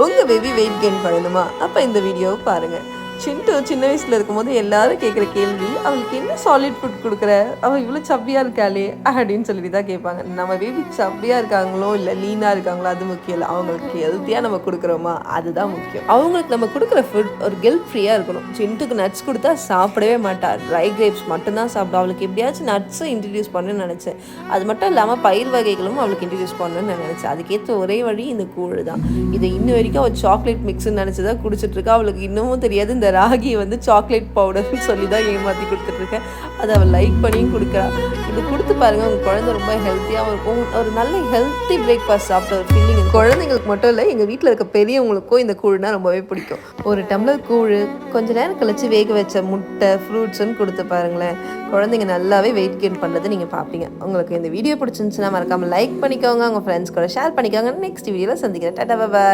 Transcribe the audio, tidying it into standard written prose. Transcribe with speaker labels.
Speaker 1: உங்கள் baby weight gain பண்ணணுமா? அப்போ இந்த வீடியோவை பாருங்கள். சிண்டு சின்ன வயசில் இருக்கும்போது எல்லாரும் கேட்குற கேள்வி, அவளுக்கு என்ன சாலிட் ஃபுட் கொடுக்குற, அவள் இவ்வளோ சப்பியாக இருக்காளே அப்படின்னு சொல்லிட்டு தான் கேட்பாங்க. நம்ம பேபி சப்பியாக இருக்காங்களோ இல்லை லீனாக இருக்காங்களோ அது முக்கியம் இல்லை, அவங்களுக்கு ஹெல்த்தியாக நம்ம கொடுக்குறோமா அதுதான் முக்கியம். அவங்களுக்கு நம்ம கொடுக்குற ஃபுட் ஒரு கில்ட் ஃப்ரீயாக இருக்கணும். சிண்டுக்கு நட்ஸ் கொடுத்தா சாப்பிடவே மாட்டாள், ட்ரை கிரேப்ஸ் மட்டும்தான் சாப்பிடும். அவளுக்கு எப்படியாச்சும் நட்ஸை இன்ட்ரடியூஸ் பண்ணணும்னு நினச்சேன். அது மட்டும் இல்லாமல் பயிர் வகைகளும் அவளுக்கு இன்ட்ரடியூஸ் பண்ணணும்னு நான் நினச்சேன். அதுக்கேற்ற ஒரே வழி இந்த கூழ் தான். இதை இன்ன வரைக்கும் அவள் சாக்லேட் மிக்ஸ்ன்னு நினச்சி தான் குடிச்சிட்ருக்கா. அவளுக்கு இன்னமும் தெரியாது இந்த ராகியை வந்து சாக்லேட் பவுடர்னு சொல்லி தான் ஏமாற்றி கொடுத்துட்ருக்கேன். அதை அவள் லைக் பண்ணியும் கொடுக்குறா. இது கொடுத்து பாருங்கள், உங்கள் குழந்தை ரொம்ப ஹெல்த்தியாகவும் இருக்கும். ஒரு நல்ல ஹெல்த்தி பிரேக்ஃபாஸ்ட் சாப்பிட்ட ஒரு ஃபீலிங் குழந்தைங்களுக்கு மட்டும் இல்லை, எங்கள் வீட்டில் இருக்க பெரியவங்களுக்கும் இந்த கூழ்னா ரொம்பவே பிடிக்கும். ஒரு டம்ளர் கூழ் கொஞ்ச நேரம் கழித்து வேக வச்ச முட்டை ஃப்ரூட்ஸ்ன்னு கொடுத்து பாருங்களேன், குழந்தைங்க நல்லாவே வெயிட் கெயின் பண்ணுறது நீங்கள் பார்ப்பீங்க. உங்களுக்கு இந்த வீடியோ பிடிச்சிருந்துச்சுன்னா மறக்காமல் லைக் பண்ணிக்கோங்க, உங்கள் ஃப்ரெண்ட்ஸ் கூட ஷேர் பண்ணிக்கோங்க. நெக்ஸ்ட் வீடியோவில் சந்திக்கிறேன். டாடா, பாய்.